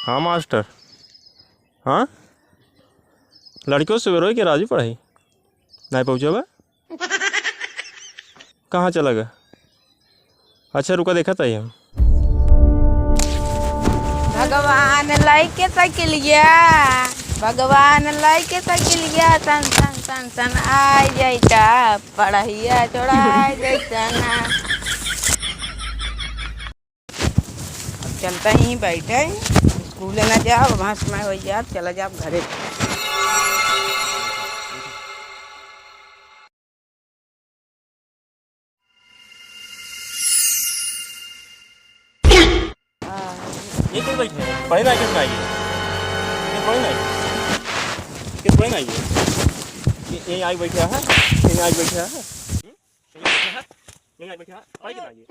हाँ मास्टर। हाँ लड़कियों से रोई के राजी पढ़ाई नहीं पहुँचा बा। कहाँ चला गया? अच्छा रुका देखा था हम। भगवान लाइके साइकिलिया, भगवान लाइके साइकिलिया, सन सन सन सन आई जाइटा पढ़ाइया छोड़ाई देना। अब चलता ही बैठे स्कूल ना जाओ, वहाँ समय हो जाए चला जाओ घरे। ये क्यों बैठे हैं? पढ़े ना कितना आइए? पढ़े ना किस पढ़े ना आइए? ये आई बैठा है, ये आई बैठा है, ये आई बैठा है, पढ़े कितना आइए?